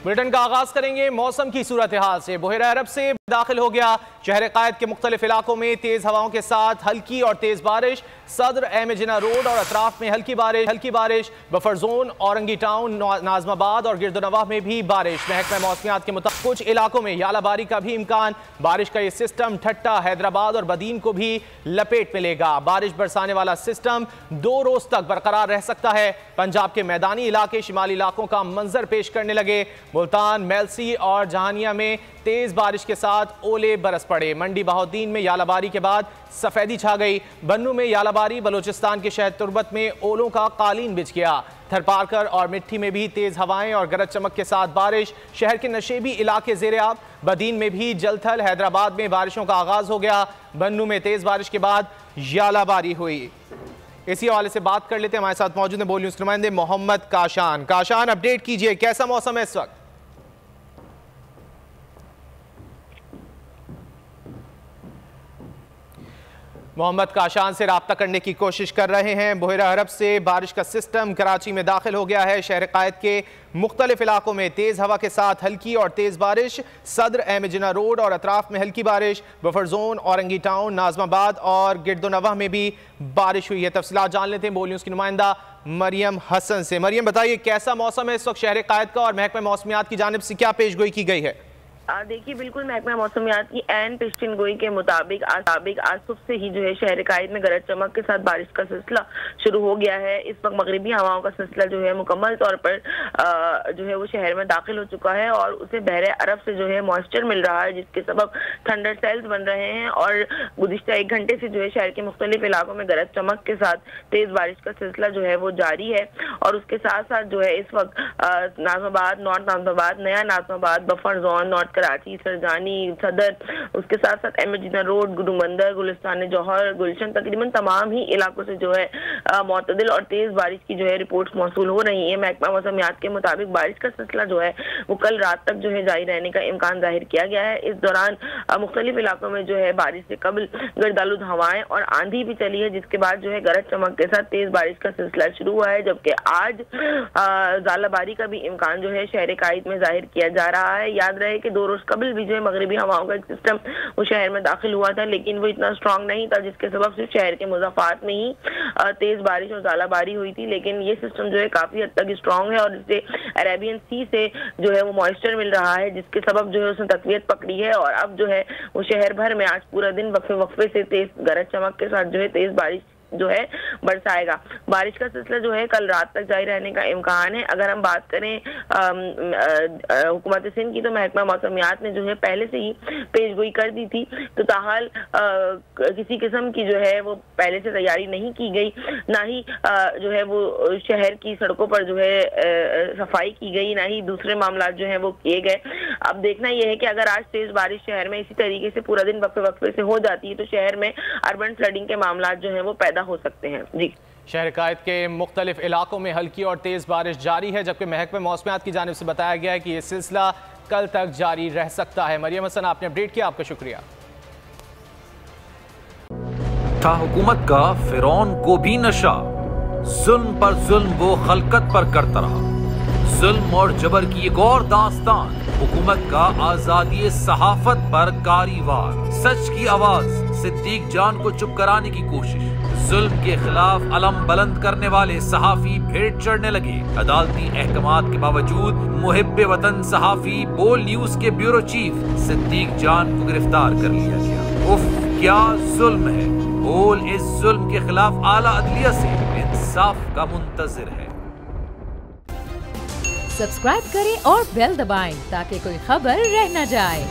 Bulletin का आगाज करेंगे मौसम की सूरत हाल से। बुहेरा अरब से दाखिल हो गया। शहर कायद के मुख्तलिफ इलाकों में तेज हवाओं के साथ हल्की और तेज बारिश। सदर अहमद जिना रोड और अतराफ में हल्की बारिश। Buffer zone, Orangi town, Najmabad और गिरदोनवाह में भी बारिश। महकमा मौसमियात के मुताबिक कुछ इलाकों में यालाबारी का भी इम्कान। बारिश का ये सिस्टम ठट्टा, हैदराबाद और बदीन को भी लपेट में लेगा। बारिश बरसाने वाला सिस्टम 2 रोज तक बरकरार रह सकता है। पंजाब के मैदानी इलाके शिमाली इलाकों का मंजर पेश करने लगे। मुल्तान, मेलसी और जहानिया में तेज बारिश के साथ ओले बरस पड़े। मंडी बहाउद्दीन में यालाबारी के बाद सफेदी छा गई। बन्नू में यालाबारी, बलोचिस्तान के शहर तुर्बत में ओलों का कालीन बिछ गया। थरपारकर और मिट्टी में भी तेज हवाएं और गरज चमक के साथ बारिश। शहर के नशेबी इलाके ज़ेरे आब। बदीन में भी जलथल। हैदराबाद में बारिशों का आगाज हो गया। बन्नू में तेज बारिश के बाद यालाबारी हुई। इसी हवाले से बात कर लेते हैं। हमारे साथ मौजूद है बोल न्यूज़ के नुमाइंदे मोहम्मद काशान। काशान, अपडेट कीजिए, कैसा मौसम है इस वक्त? मोहम्मद काशान से राब्ता करने की कोशिश कर रहे हैं। बुहेरा अरब से बारिश का सिस्टम कराची में दाखिल हो गया है। शहर कायद के मुख्तलिफ इलाकों में तेज़ हवा के साथ हल्की और तेज़ बारिश। सदर अहमद जिना रोड और अतराफ में हल्की बारिश। Buffer zone, Orangi town, Najmabad और गिरदोनवाह में भी बारिश हुई है। तफसीलात जान लेते हैं बोल न्यूज़ की नुमाइंदा मरियम हसन से। मरियम, बताइए कैसा मौसम है इस वक्त शहर कायद का और महकमा मौसमियात की जानिब से क्या पेशगोई की गई है? देखिए, बिल्कुल महकमा मौसमियात की एन पेशन गोई के मुताबिक आज सुबह से ही जो है शहर कायद में गरज चमक के साथ बारिश का सिलसिला शुरू हो गया है। इस वक्त मगरिबी हवाओं का सिलसिला जो है मुकम्मल तौर पर जो है वो शहर में दाखिल हो चुका है और उसे बहरे अरब से जो है मॉइस्चर मिल रहा है, जिसके सबब थंडर सेल्स बन रहे हैं और गुज़िश्ता 1 घंटे से जो है शहर के मुख्तलिफ इलाकों में गरज चमक के साथ तेज बारिश का सिलसिला जो है वो जारी है। और उसके साथ साथ जो है इस वक्त नाजमाबाद, नॉर्थ नाजमाबाद, नया Najmabad, buffer zone, north Karachi, Sarjani, सदर, उसके साथ साथ अहमद जिना रोड, गुडुमंदर, गुलिस्तान जौहर, गुलशन, तकरीबन तमाम ही इलाकों से जो है मुतदिल और तेज बारिश की जो है रिपोर्ट्स मौसूल हो रही है। महकमा मौसमियात के मुताबिक बारिश का सिलसिला जो है वो कल रात तक जो है जारी रहने का इम्कान जाहिर किया गया है। इस दौरान मुख्तलिफ इलाकों में जो है बारिश से कबल गर्दालुद हवाएं और आंधी भी चली है, जिसके बाद जो है गरज चमक के साथ तेज बारिश का सिलसिला शुरू हुआ है। जबकि आज ज़ालाबारी का भी इम्कान जो है शहर कायद में जाहिर किया जा रहा है। याद रहे कि 2 रोज कबल भी जो है मगरिबी हवाओं का एक सिस्टम वो शहर में दाखिल हुआ था, लेकिन वो इतना स्ट्रांग नहीं था, जिसके सबब सिर्फ शहर के मुज़ाफ़ात में ही तेज बारिश और ज़ालाबारी हुई थी। लेकिन ये सिस्टम जो है काफी हद तक स्ट्रांग है और इससे अरेबियन सी से जो है वो मॉइस्चर मिल रहा है, जिसके सबब जो है उसने तक़वियत पकड़ी है और अब जो है वो शहर भर में आज पूरा दिन वक्फे से तेज गरज चमक के साथ जो है तेज बारिश जो है बरसाएगा। बारिश का सिलसिला जो है कल रात तक जारी रहने का इम्कान है। अगर हम बात करें हुकूमत सिंध की, तो महकमा मौसमियात ने जो है पहले से ही पेशगोई कर दी थी, तो ताहाल किसी किस्म की जो है वो पहले से तैयारी नहीं की गई, ना ही जो है वो शहर की सड़कों पर जो है सफाई की गई, ना ही दूसरे मामला जो है वो किए गए। अब देखना यह है कि अगर आज तेज बारिश शहर में इसी तरीके से पूरा दिन वक्फे से हो जाती है तो शहर में अर्बन फ्लडिंग के मामला जो है वो पैदा हो सकते हैं। जी, शहर कायद के मुख्तलिफ इलाकों में हल्की और तेज बारिश जारी है, जबकि महकमा मौसमियात की जानिब से बताया गया है कि यह सिलसिला कल तक जारी रह सकता है। मरियम हसन, आपने अपडेट किया, आपका शुक्रिया। था हुकूमत का फिरौन को भी नशा, जुल्म पर जुल्म वो खलकत पर करता रहा। जुल्म और जबर की एक और दास्तान, हुकूमत का आजादी सहाफत पर कारी-वार। सच की आवाज, सिद्दीक जान को चुप कराने की कोशिश। जुल्म के खिलाफ अलम बुलंद करने वाले सहाफी भेंट चढ़ने लगे। अदालती अहकामात के बावजूद मुहिब्बे वतन सहाफी बोल न्यूज के ब्यूरो चीफ सिद्दीक जान को गिरफ्तार कर लिया गया। उफ, क्या जुल्म है। बोल इस जुल्म के खिलाफ आला अदलिया से इंसाफ का मुंतजिर है। सब्सक्राइब करें और बेल दबाएं ताकि कोई खबर रह न जाए।